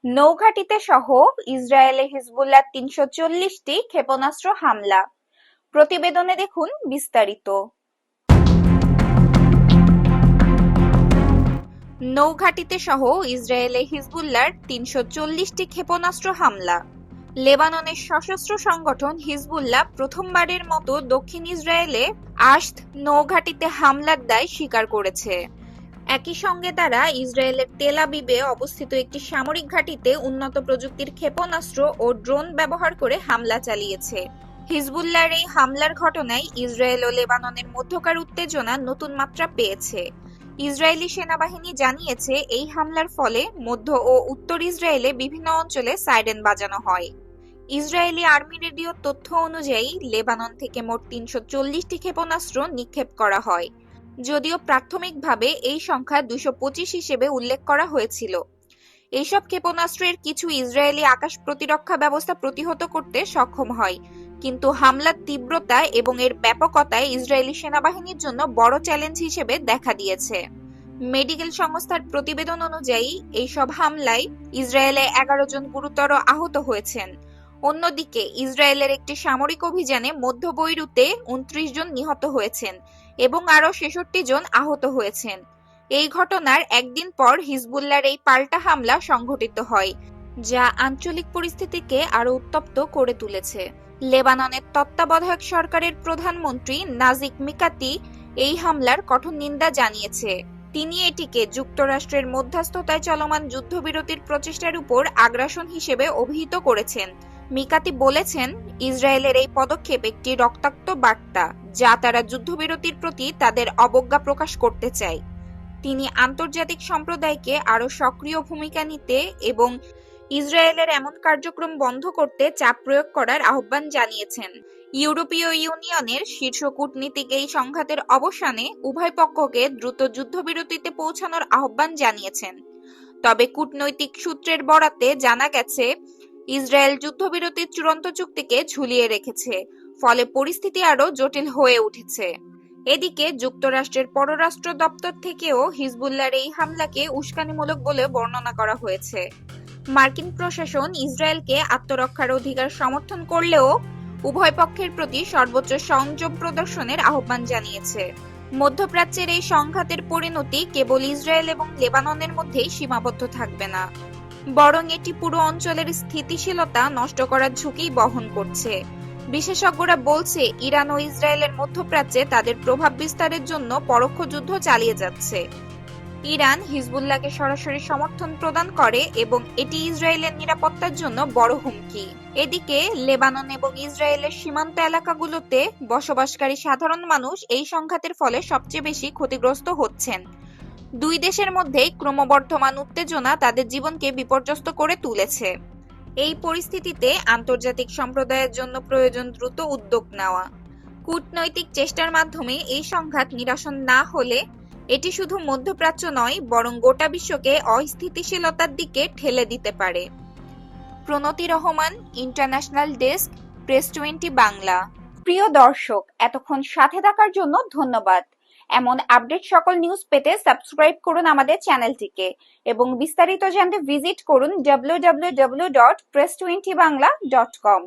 নৌঘাঁটিতে সহ ইসরায়েলে হিজবুল্লাহর ৩৪০টি ক্ষেপণাস্ত্র হামলা। প্রতিবেদনে দেখুন বিস্তারিত। নৌঘাঁটিতে সহ ইসরায়েলে হিজবুল্লাহর ৩৪০টি ক্ষেপণাস্ত্র হামলা। লেবাননের সশস্ত্র সংগঠন হিজবুল্লাহ প্রথমবারের মতো দক্ষিণ ইসরায়েলে আশত নৌঘাঁটিতে হামলার দায় স্বীকার করেছে। একই সঙ্গে তারা ইসরায়েলের তেল আবিবে অবস্থিত একটি সামরিক ঘাঁটিতে উন্নত প্রযুক্তির ক্ষেপণাস্ত্র ও ড্রোন ব্যবহার করে হামলা চালিয়েছে। হিজবুল্লাহর এই হামলার ঘটনায় ইসরায়েল ও লেবাননের মধ্যকার উত্তেজনা নতুন মাত্রা পেয়েছে। ইসরায়েলি সেনাবাহিনী জানিয়েছে এই হামলার ফলে মধ্য ও উত্তর ইসরায়েলে বিভিন্ন অঞ্চলে সাইরেন বাজানো হয়। ইসরায়েলি আর্মি রেডিওর তথ্য অনুযায়ী লেবানন থেকে মোট ৩৪০টি ক্ষেপণাস্ত্র নিক্ষেপ করা হয়, যদিও প্রাথমিকভাবে এই সংখ্যা ২২৫ হিসেবে উল্লেখ করা হয়েছিল। এইসব ক্ষেপণাস্ত্রের কিছু ইসরায়েলি আকাশ প্রতিরক্ষা ব্যবস্থা প্রতিহত করতে সক্ষম হয়, কিন্তু হামলার তীব্রতা এবং এর ব্যাপকতায় ইসরায়েলি সেনাবাহিনীর জন্য বড় চ্যালেঞ্জ হিসেবে দেখা দিয়েছে। মেডিকেল সংস্থার প্রতিবেদন অনুযায়ী এইসব হামলায় ইসরায়েলে ১১ জন গুরুতর আহত হয়েছেন। অন্যদিকে ইসরায়েলের একটি সামরিক অভিযানে মধ্য বৈরুতে ২৯ জন নিহত হয়েছেন এবং আরও ৬৬ জন আহত হয়েছেন। এই ঘটনার একদিন পর হিজবুল্লাহর এই পাল্টা হামলা সংঘটিত হয়, যা আঞ্চলিক পরিস্থিতিকে আরও উত্তপ্ত করে তুলেছে। লেবাননের তত্ত্বাবধায়ক সরকারের প্রধানমন্ত্রী নাজিব মিকাতি এই হামলার কঠোর নিন্দা জানিয়েছে। তিনি এটিকে যুক্তরাষ্ট্রের মধ্যস্থতায় চলমান যুদ্ধবিরতির প্রচেষ্টার উপর আগ্রাসন হিসেবে অভিহিত করেছেন। মিকাতি বলেছেন, ইসরায়েলের এই পদক্ষেপ একটি রক্তাক্ত বার্তা, যা তারা যুদ্ধবিরতির প্রতি তাদের অবজ্ঞা প্রকাশ করতে চায়। তিনি আন্তর্জাতিক সম্প্রদায়কে আরও সক্রিয় ভূমিকা নিতে এবং ইসরায়েলের এমন কার্যক্রম বন্ধ করতে চাপ প্রয়োগ করার আহ্বান জানিয়েছেন। ইউরোপীয় ইউনিয়নের শীর্ষ কূটনীতিক এই সংঘাতের অবসানে উভয় পক্ষকে দ্রুত যুদ্ধবিরতিতে পৌঁছানোর আহ্বান জানিয়েছেন। তবে কূটনৈতিক সূত্রের বরাতে জানা গেছে, ইসরায়েল যুদ্ধবিরতির চূড়ান্ত চুক্তিকে ঝুলিয়ে রেখেছে, ফলে পরিস্থিতি আরও জটিল হয়ে উঠেছে। এদিকে যুক্তরাষ্ট্রের পররাষ্ট্র দপ্তর থেকেও হিজবুল্লাহর এই হামলাকে উস্কানিমূলক বলে বর্ণনা করা হয়েছে। মার্কিন প্রশাসন ইসরায়েলকে আত্মরক্ষার অধিকার সমর্থন করলেও উভয় পক্ষের প্রতি সর্বোচ্চ সংযম প্রদর্শনের আহ্বান জানিয়েছে। মধ্যপ্রাচ্যের এই সংঘাতের পরিণতি কেবল ইসরায়েল এবং লেবাননের মধ্যেই সীমাবদ্ধ থাকবে না, বরং এটি পুরো অঞ্চলের স্থিতিশীলতা নষ্ট করার ঝুঁকি বহন করছে। বিশেষজ্ঞরা বলছে, ইরান ও ইসরায়েলের মধ্যপ্রাচ্যে তাদের প্রভাব বিস্তারের জন্য পরোক্ষ যুদ্ধ চালিয়ে যাচ্ছে। ইরান হিজবুল্লাহকে সরাসরি সমর্থন প্রদান করে এবং এটি ইসরায়েলের নিরাপত্তার জন্য বড় হুমকি। এদিকে লেবানন এবং ইসরায়েলের সীমান্ত এলাকাগুলোতে বসবাসকারী সাধারণ মানুষ এই সংঘাতের ফলে সবচেয়ে বেশি ক্ষতিগ্রস্ত হচ্ছেন। দুই দেশের মধ্যেই ক্রমবর্ধমান উত্তেজনা তাদের জীবনকে বিপর্যস্ত করে তুলেছে। এই পরিস্থিতিতে আন্তর্জাতিক সম্প্রদায়ের জন্য প্রয়োজন দ্রুত উদ্যোগ নেওয়া। কূটনৈতিক চেষ্টার মাধ্যমে এই সংঘাত নিরসন না হলে এটি শুধু মধ্যপ্রাচ্য নয়, বরং গোটা বিশ্বকে অস্থিতিশীলতার দিকে ঠেলে দিতে পারে। প্রণতি রহমান, ইন্টারন্যাশনাল ডেস্ক, প্রেস-20 বাংলা। প্রিয় দর্শক, এতক্ষণ সাথে থাকার জন্য ধন্যবাদ। এমন আপডেট সকল নিউজ পেতে সাবস্ক্রাইব করুন আমাদের চ্যানেলটিকে এবং বিস্তারিত জানতে ভিজিট করুন www.press20bangla.com।